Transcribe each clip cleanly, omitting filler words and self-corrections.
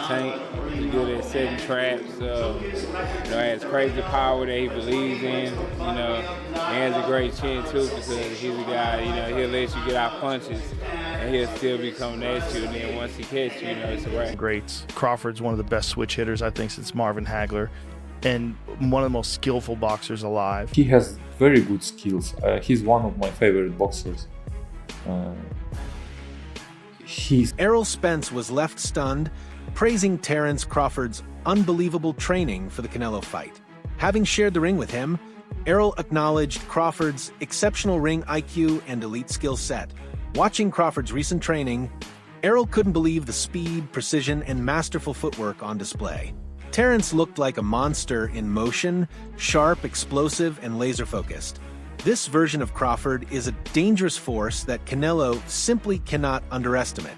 tank. He's good at setting traps. Has crazy power that he believes in. He has a great chin too because he's a guy. He'll let you get out punches and he'll still be coming at you. And then once he catches you, it's a wrap. Greats. Crawford's one of the best switch hitters I think since Marvin Hagler, and one of the most skillful boxers alive. He has very good skills. He's one of my favorite boxers. Errol Spence was left stunned, praising Terence Crawford's unbelievable training for the Canelo fight. Having shared the ring with him, Errol acknowledged Crawford's exceptional ring IQ and elite skill set. Watching Crawford's recent training, Errol couldn't believe the speed, precision, and masterful footwork on display. Terence looked like a monster in motion, sharp, explosive, and laser-focused. This version of Crawford is a dangerous force that Canelo simply cannot underestimate.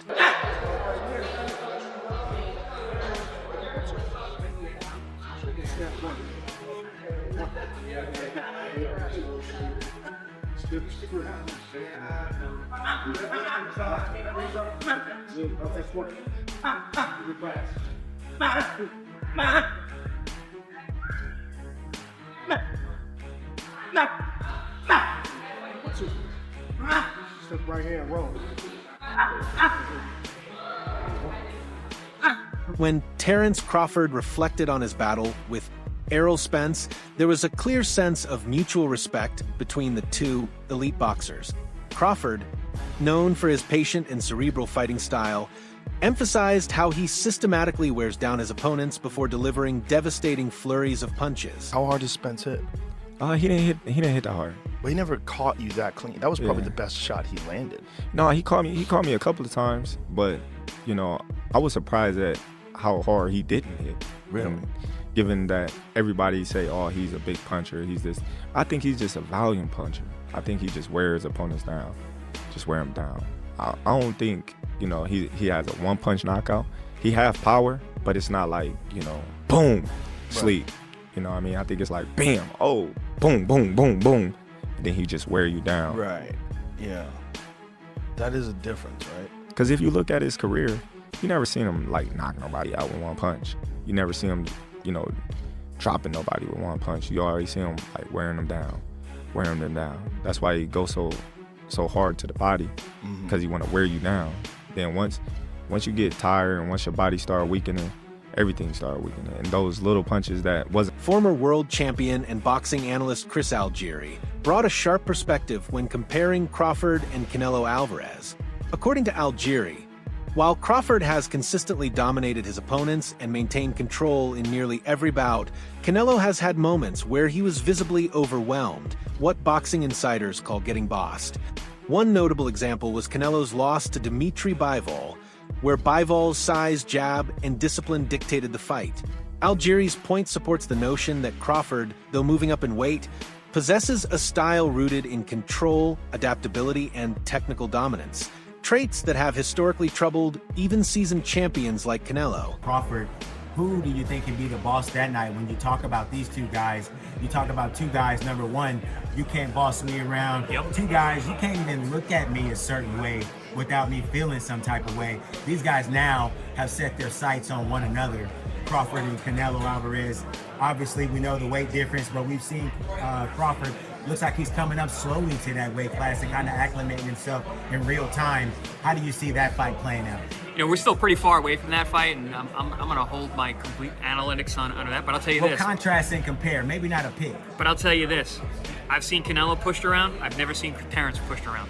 Step right hand, roll. When Terence Crawford reflected on his battle with Errol Spence, there was a clear sense of mutual respect between the two elite boxers. Crawford, known for his patient and cerebral fighting style, emphasized how he systematically wears down his opponents before delivering devastating flurries of punches. How hard does Spence hit? He didn't hit that hard. But he never caught you that clean. That was probably the best shot he landed. No, he caught me a couple of times, but I was surprised at how hard he didn't hit. Really? Given that everybody say, oh, he's a big puncher, he's this. I think he's just a volume puncher. I think he just wears opponents down. Just wear them down. I don't think, he has a one-punch knockout. He has power, but it's not like, boom, sleep. I think it's like, bam, oh, boom, boom, boom, boom. And then he just wear you down. Right, yeah. That is a difference, right? Because if you look at his career, you never seen him, like, knock nobody out with one punch. You never see him, dropping nobody with one punch. You always see him, like, wearing them down. That's why he goes so hard to the body, because he want to wear you down. Then once you get tired and once your body start weakening, everything started weakening. And those little punches that wasn't. Former world champion and boxing analyst Chris Algieri brought a sharp perspective when comparing Crawford and Canelo Alvarez. According to Algieri, while Crawford has consistently dominated his opponents and maintained control in nearly every bout, Canelo has had moments where he was visibly overwhelmed, what boxing insiders call getting bossed. One notable example was Canelo's loss to Dimitri Bivol, where Bivol's size, jab, and discipline dictated the fight. Algieri's point supports the notion that Crawford, though moving up in weight, possesses a style rooted in control, adaptability, and technical dominance, traits that have historically troubled even seasoned champions like Canelo. Crawford, who do you think can be the boss that night? When you talk about these two guys, you talk about two guys, number one, you can't boss me around. Yep. Two guys, you can't even look at me a certain way without me feeling some type of way. These guys now have set their sights on one another. Crawford and Canelo Alvarez. Obviously, we know the weight difference, but we've seen Crawford, looks like he's coming up slowly to that weight class and kind of acclimating himself in real time. How do you see that fight playing out? We're still pretty far away from that fight, and I'm going to hold my complete analytics on that. But I'll tell you this. Contrast and compare, maybe not a pick. But I'll tell you this. I've seen Canelo pushed around. I've never seen Terence pushed around.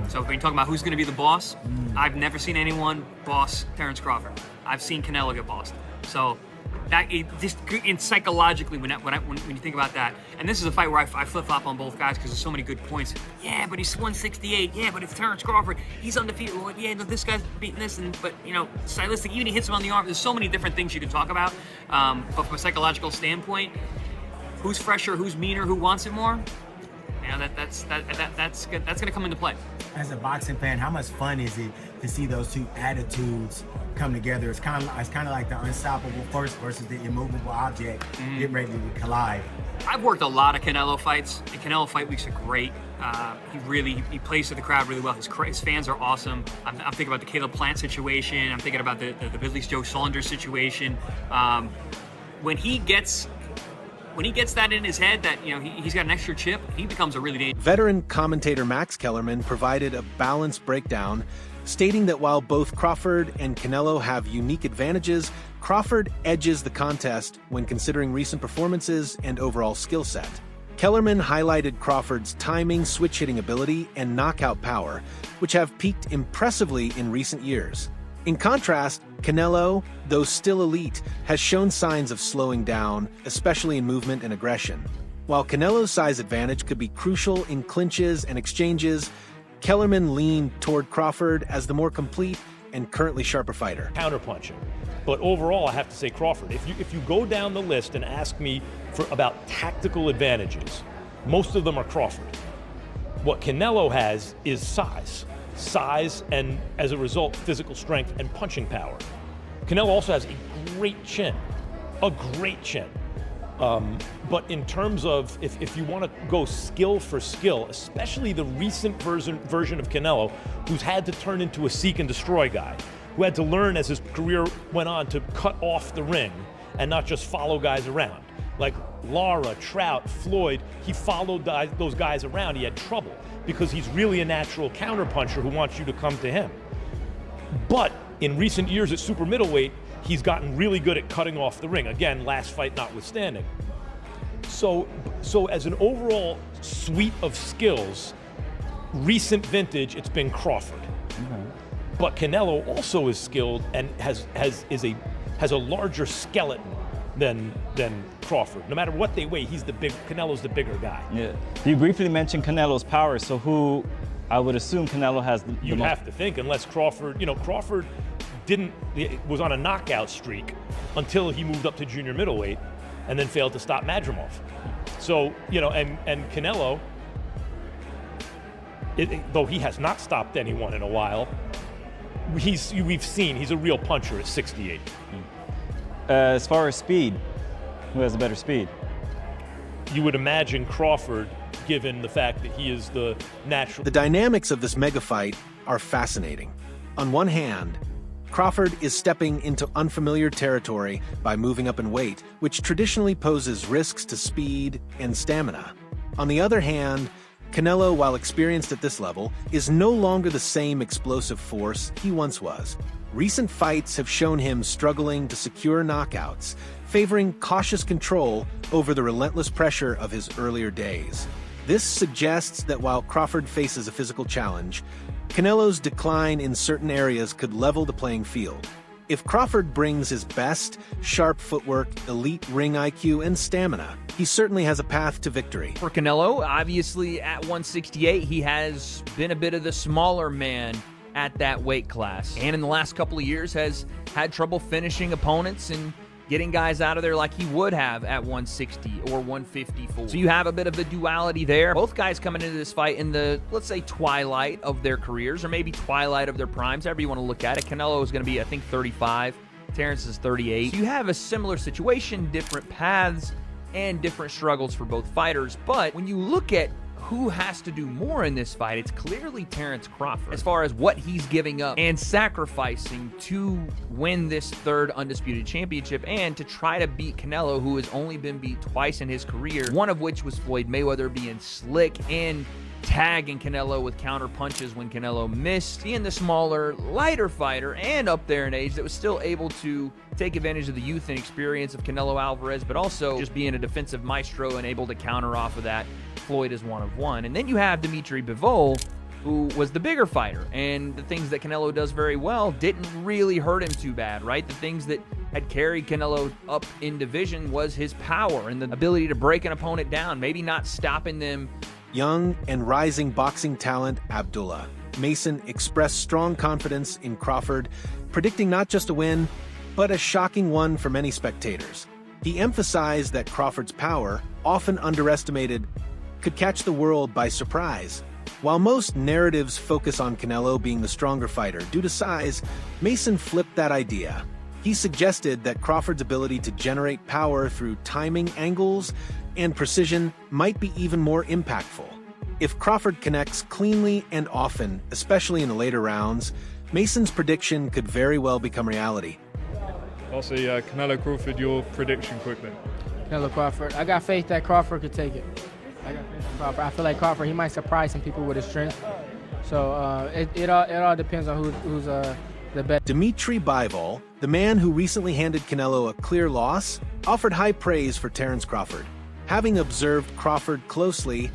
So when you talk about who's going to be the boss, I've never seen anyone boss Terence Crawford. I've seen Canelo get bossed. So that just psychologically, when you think about that, and this is a fight where I flip-flop on both guys because there's so many good points. Yeah, but he's 168. Yeah, but it's Terence Crawford. He's undefeated. Well, yeah, no, this guy's beating this, but stylistic. Even he hits him on the arm. There's so many different things you can talk about. But from a psychological standpoint, who's fresher, who's meaner, who wants it more? That's going to come into play. As a boxing fan, how much fun is it to see those two attitudes come together? It's kind of like the unstoppable force versus the immovable object getting ready to collide. I've worked a lot of Canelo fights, and Canelo fight weeks are great. He plays to the crowd really well. His fans are awesome. I'm thinking about the Caleb Plant situation. I'm thinking about the Billy's Joe Saunders situation. When he gets that in his head that he's got an extra chip, he becomes a really dangerous. Veteran commentator Max Kellerman provided a balanced breakdown, stating that while both Crawford and Canelo have unique advantages, Crawford edges the contest when considering recent performances and overall skill set. Kellerman highlighted Crawford's timing, switch-hitting ability, and knockout power, which have peaked impressively in recent years. In contrast, Canelo, though still elite, has shown signs of slowing down, especially in movement and aggression. While Canelo's size advantage could be crucial in clinches and exchanges, Kellerman leaned toward Crawford as the more complete and currently sharper fighter. Counterpunching. But overall, I have to say Crawford. If you go down the list and ask me about tactical advantages, most of them are Crawford. What Canelo has is size, and as a result, physical strength and punching power. Canelo also has a great chin. But in terms of, if you want to go skill for skill, especially the recent version of Canelo, who's had to turn into a seek and destroy guy, who had to learn as his career went on to cut off the ring and not just follow guys around. Like Lara, Trout, Floyd, he followed those guys around. He had trouble because he's really a natural counterpuncher who wants you to come to him. But in recent years at super middleweight, he's gotten really good at cutting off the ring. Again, last fight notwithstanding. So as an overall suite of skills, recent vintage, it's been Crawford. Mm-hmm. But Canelo also is skilled and has a larger skeleton than Crawford. No matter what they weigh, Canelo's the bigger guy. Yeah. You briefly mentioned Canelo's power, so who I would assume Canelo has the You'd have to think, unless Crawford, Crawford was on a knockout streak until he moved up to junior middleweight and then failed to stop Madrimov. So, and Canelo, though he has not stopped anyone in a while, we've seen he's a real puncher at 68. As far as speed, who has a better speed? You would imagine Crawford, given the fact that he is the natural. The dynamics of this mega fight are fascinating. On one hand, Crawford is stepping into unfamiliar territory by moving up in weight, which traditionally poses risks to speed and stamina. On the other hand, Canelo, while experienced at this level, is no longer the same explosive force he once was. Recent fights have shown him struggling to secure knockouts, favoring cautious control over the relentless pressure of his earlier days. This suggests that while Crawford faces a physical challenge, Canelo's decline in certain areas could level the playing field. If Crawford brings his best, sharp footwork, elite ring IQ, and stamina, he certainly has a path to victory. For Canelo, obviously at 168, he has been a bit of the smaller man at that weight class. And in the last couple of years has had trouble finishing opponents and getting guys out of there like he would have at 160 or 154. So you have a bit of the duality there. Both guys coming into this fight in the, let's say, twilight of their careers, or maybe twilight of their primes, however you want to look at it. Canelo is going to be, I think, 35. Terence is 38. So you have a similar situation, different paths, and different struggles for both fighters. But when you look at who has to do more in this fight, it's clearly Terence Crawford, as far as what he's giving up and sacrificing to win this third undisputed championship and to try to beat Canelo, who has only been beat twice in his career, one of which was Floyd Mayweather being slick and tagging Canelo with counter punches when Canelo missed, being the smaller, lighter fighter and up there in age that was still able to take advantage of the youth and experience of Canelo Alvarez, but also just being a defensive maestro and able to counter off of that. Floyd is one of one. And then you have Dimitri Bivol, who was the bigger fighter, and the things that Canelo does very well didn't really hurt him too bad, right? The things that had carried Canelo up in division was his power and the ability to break an opponent down, maybe not stopping them. Young and rising boxing talent Abdullah Mason expressed strong confidence in Crawford, predicting not just a win, but a shocking one for many spectators. He emphasized that Crawford's power, often underestimated, could catch the world by surprise. While most narratives focus on Canelo being the stronger fighter due to size, Mason flipped that idea. He suggested that Crawford's ability to generate power through timing, angles, and precision might be even more impactful. If Crawford connects cleanly and often, especially in the later rounds, Mason's prediction could very well become reality. I'll say Canelo Crawford, your prediction quickly. Canelo Crawford. I got faith that Crawford could take it. I got faith in Crawford. I feel like Crawford, he might surprise some people with his strength. So it all depends on who's the best. Dimitri Bivol, the man who recently handed Canelo a clear loss, offered high praise for Terence Crawford. Having observed Crawford closely,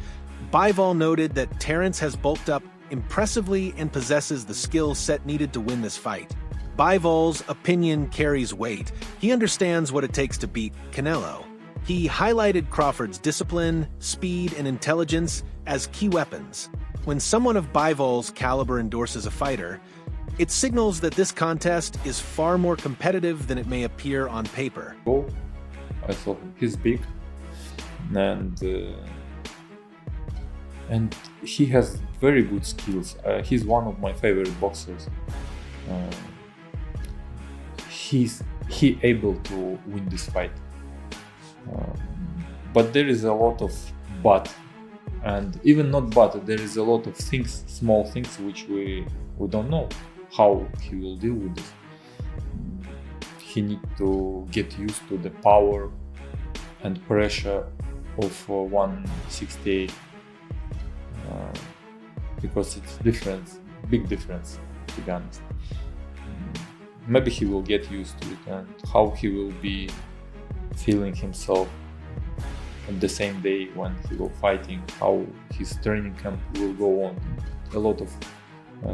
Bivol noted that Terence has bulked up impressively and possesses the skill set needed to win this fight. Bivol's opinion carries weight. He understands what it takes to beat Canelo. He highlighted Crawford's discipline, speed, and intelligence as key weapons. When someone of Bivol's caliber endorses a fighter, it signals that this contest is far more competitive than it may appear on paper. I thought he's big, and he has very good skills. He's one of my favorite boxers. He able to win this fight, but there is a lot of but, and even not but, there is a lot of things, small things, which we don't know how he will deal with this. He need to get used to the power and pressure of 168, because it's different, big difference, to be honest. Maybe he will get used to it, and how he will be feeling himself on the same day when he will fighting, how his training camp will go on, a lot of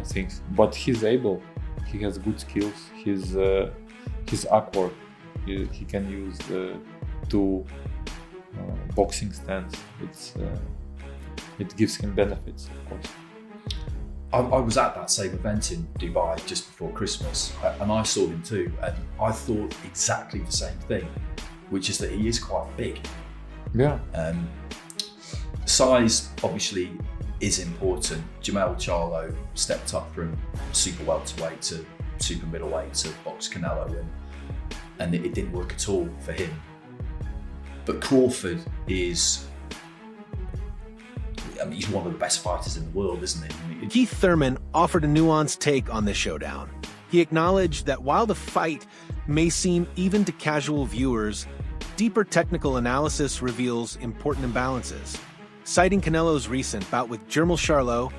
things. But he's able, he has good skills, he's awkward, he can use two boxing stance. It gives him benefits, of course. I was at that same event in Dubai just before Christmas, and I saw him too, and I thought exactly the same thing, which is that he is quite big. Yeah. Size obviously is important. Jamel Charlo stepped up from super welterweight to super middleweight to box Canelo, and it didn't work at all for him. But Crawford is, he's one of the best fighters in the world, isn't he? Keith Thurman offered a nuanced take on this showdown. He acknowledged that while the fight may seem even to casual viewers, deeper technical analysis reveals important imbalances. Citing Canelo's recent bout with Jermall Charlo,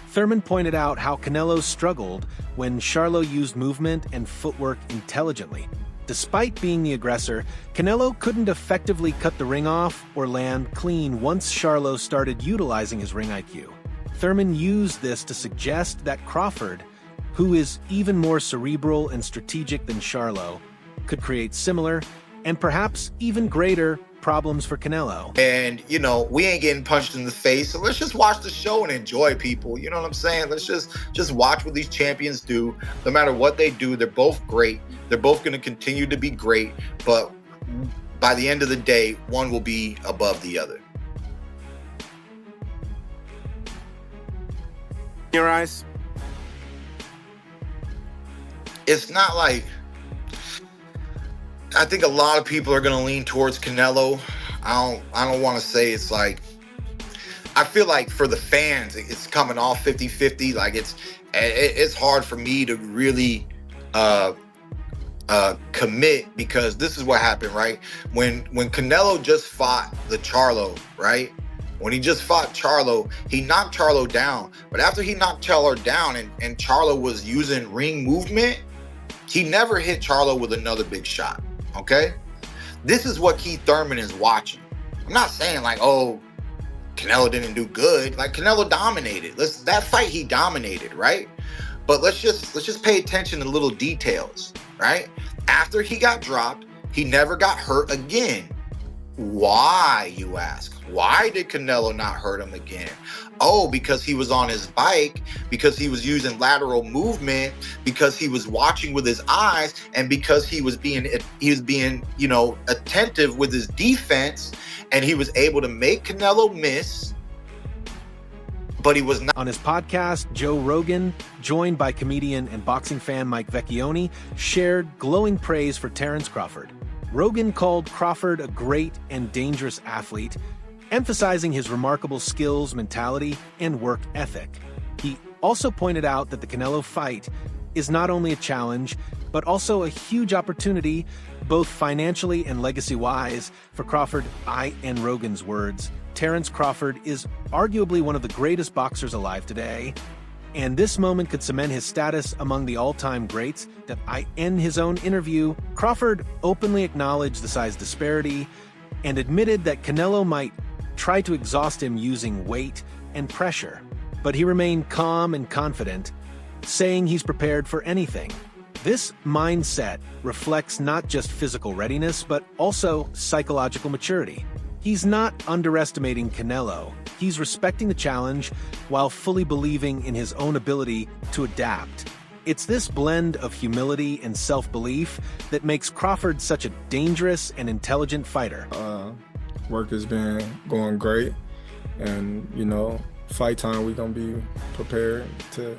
Thurman pointed out how Canelo struggled when Charlo used movement and footwork intelligently. Despite being the aggressor, Canelo couldn't effectively cut the ring off or land clean once Charlo started utilizing his ring IQ. Thurman used this to suggest that Crawford, who is even more cerebral and strategic than Charlo, could create similar and perhaps even greater problems for Canelo. And, we ain't getting punched in the face, so let's just watch the show and enjoy, people. You know what I'm saying? Let's just watch what these champions do. No matter what they do, they're both great. They're both going to continue to be great, but by the end of the day, one will be above the other. Your eyes? It's not like, I think a lot of people are going to lean towards Canelo. I don't want to say it's like, I feel like for the fans, it's coming off 50-50. Like it's hard for me to really commit, because this is what happened, right? When Canelo just fought the Charlo, right? When he just fought Charlo, he knocked Charlo down. But after he knocked Charlo down and Charlo was using ring movement, he never hit Charlo with another big shot, okay? This is what Keith Thurman is watching. I'm not saying like, oh, Canelo didn't do good. Like, Canelo dominated. That fight, he dominated, right? But let's just pay attention to little details, right? After he got dropped, he never got hurt again. Why, you ask? Why did Canelo not hurt him again? Oh, because he was on his bike, because he was using lateral movement, because he was watching with his eyes, and because he was being attentive with his defense, and he was able to make Canelo miss, but he was not. On his podcast, Joe Rogan, joined by comedian and boxing fan Mike Vecchione, shared glowing praise for Terence Crawford. Rogan called Crawford a great and dangerous athlete, emphasizing his remarkable skills, mentality, and work ethic. He also pointed out that the Canelo fight is not only a challenge, but also a huge opportunity, both financially and legacy-wise. For Crawford, in Rogan's words, Terence Crawford is arguably one of the greatest boxers alive today, and this moment could cement his status among the all-time greats. That in his own interview, Crawford openly acknowledged the size disparity and admitted that Canelo might try to exhaust him using weight and pressure, but he remained calm and confident, saying he's prepared for anything. This mindset reflects not just physical readiness, but also psychological maturity. He's not underestimating Canelo. He's respecting the challenge while fully believing in his own ability to adapt. It's this blend of humility and self-belief that makes Crawford such a dangerous and intelligent fighter. Work has been going great, and fight time, we're gonna be prepared to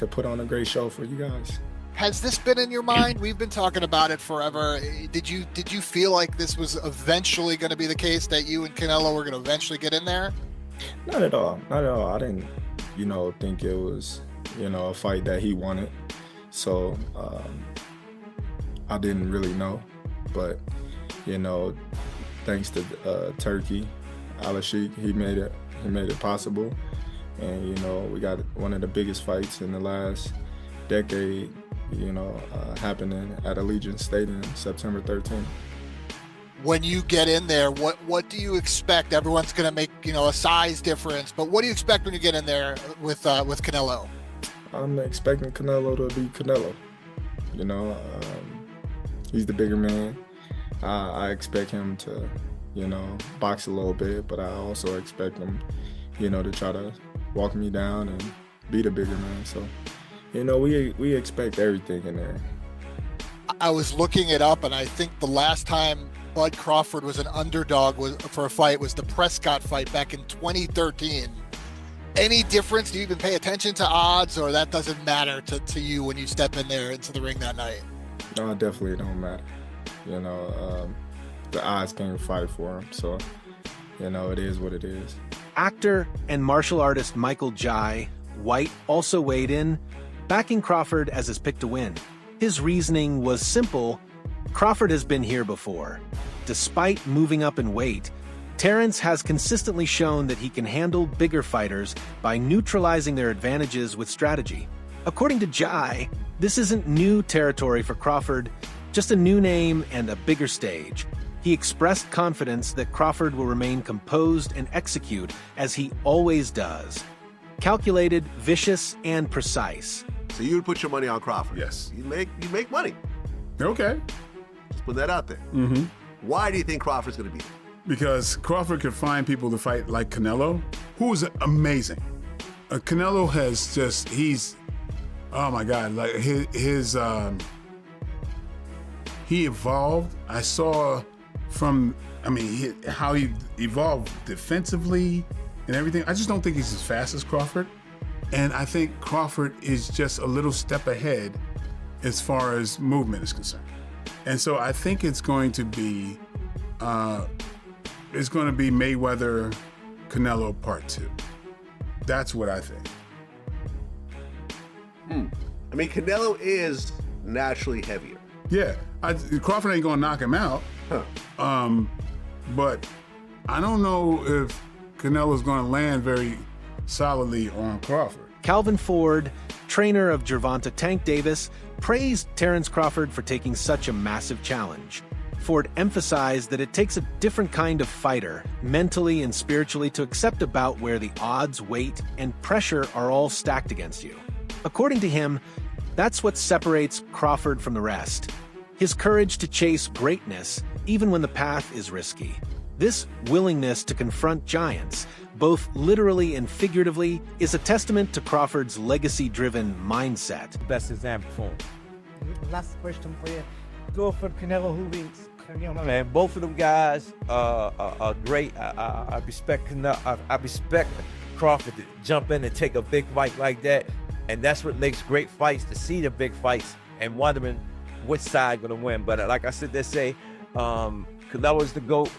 put on a great show for you guys. Has this been in your mind? We've been talking about it forever. Did you feel like this was eventually going to be the case, that you and Canelo were going to eventually get in there? Not at all. Not at all. I didn't, think it was, a fight that he wanted. So I didn't really know. But, thanks to Turkey, Al-Sheikh, he made it possible. And, we got one of the biggest fights in the last decade, happening at Allegiant Stadium, September 13th. When you get in there, what do you expect? Everyone's going to make, a size difference, but what do you expect when you get in there with Canelo? I'm expecting Canelo to be Canelo. He's the bigger man. I expect him to, box a little bit, but I also expect him, to try to walk me down and be the bigger man. So, we expect everything in there. I was looking it up, and I think the last time Bud Crawford was an underdog for a fight was the Prescott fight back in 2013. Any difference? Do you even pay attention to odds, or that doesn't matter to you when you step in there into the ring that night? No, it definitely don't matter. The odds can't fight for him, so, it is what it is. Actor and martial artist Michael Jai White also weighed in, backing Crawford as his pick to win. His reasoning was simple: Crawford has been here before. Despite moving up in weight, Terence has consistently shown that he can handle bigger fighters by neutralizing their advantages with strategy. According to Jai, this isn't new territory for Crawford, just a new name and a bigger stage. He expressed confidence that Crawford will remain composed and execute as he always does. Calculated, vicious, and precise. So you would put your money on Crawford? Yes. You make money. Okay. Just put that out there. Mm-hmm. Why do you think Crawford's going to be there? Because Crawford could find people to fight like Canelo, who is amazing. Canelo has he's, oh my God, like he evolved. I saw how he evolved defensively and everything. I just don't think he's as fast as Crawford. And I think Crawford is just a little step ahead as far as movement is concerned. And so I think it's going to be Mayweather Canelo Part 2. That's what I think. Canelo is naturally heavier. Yeah, Crawford ain't gonna knock him out. Huh. But I don't know if Canelo's gonna land very solidly on Crawford. Calvin Ford, trainer of Gervonta Tank Davis, praised Terence Crawford for taking such a massive challenge. Ford emphasized that it takes a different kind of fighter, mentally and spiritually, to accept a bout where the odds, weight, and pressure are all stacked against you. According to him, that's what separates Crawford from the rest. His courage to chase greatness, even when the path is risky. This willingness to confront giants, both literally and figuratively, is a testament to Crawford's legacy-driven mindset. Best example for him. Last question for you. Go for Canelo, who wins? Man, both of them guys are great. I respect Canelo. I respect Crawford to jump in and take a big fight like that, and that's what makes great fights, to see the big fights and wondering which side gonna win. But like I said, they say Canelo's the GOAT.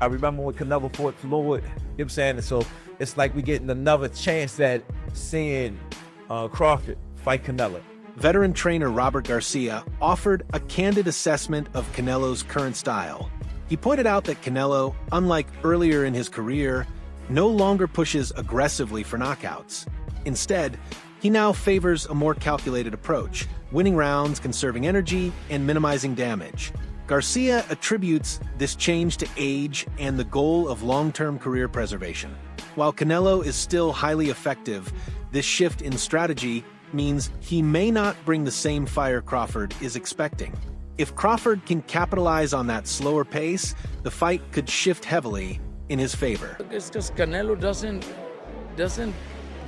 I remember when Canelo fought Floyd, you know what I'm saying? And so it's like we getting another chance at seeing Crawford fight Canelo. Veteran trainer Robert Garcia offered a candid assessment of Canelo's current style. He pointed out that Canelo, unlike earlier in his career, no longer pushes aggressively for knockouts. Instead, he now favors a more calculated approach, winning rounds, conserving energy, and minimizing damage. Garcia attributes this change to age and the goal of long-term career preservation. While Canelo is still highly effective, this shift in strategy means he may not bring the same fire Crawford is expecting. If Crawford can capitalize on that slower pace, the fight could shift heavily in his favor. It's because Canelo doesn't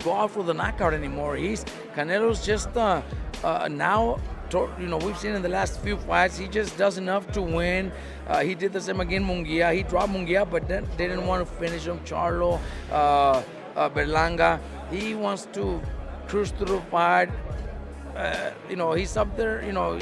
go out for the knockout anymore. Canelo's just now. You know, we've seen in the last few fights, he just does enough to win. He did the same against Munguia. He dropped Munguia, but then they didn't want to finish him. Charlo, Berlanga. He wants to cruise through the fight. You know, he's up there, you know,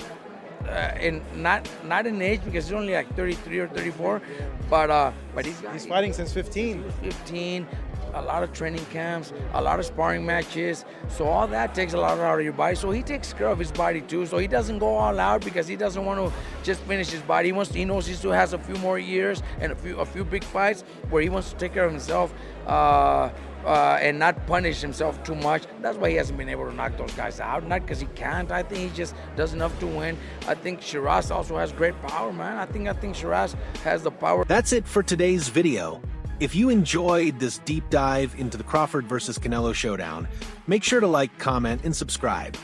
in not in age because he's only like 33 or 34, but he's fighting since 15. 15. A lot of training camps, a lot of sparring matches. So all that takes a lot out of your body. So he takes care of his body too. So he doesn't go all out because he doesn't want to just finish his body. He knows he still has a few more years and a few big fights where he wants to take care of himself and not punish himself too much. That's why he hasn't been able to knock those guys out. Not because he can't. I think he just does enough to win. I think Shiraz also has great power, man. I think Shiraz has the power. That's it for today's video. If you enjoyed this deep dive into the Crawford versus Canelo showdown, make sure to like, comment, and subscribe.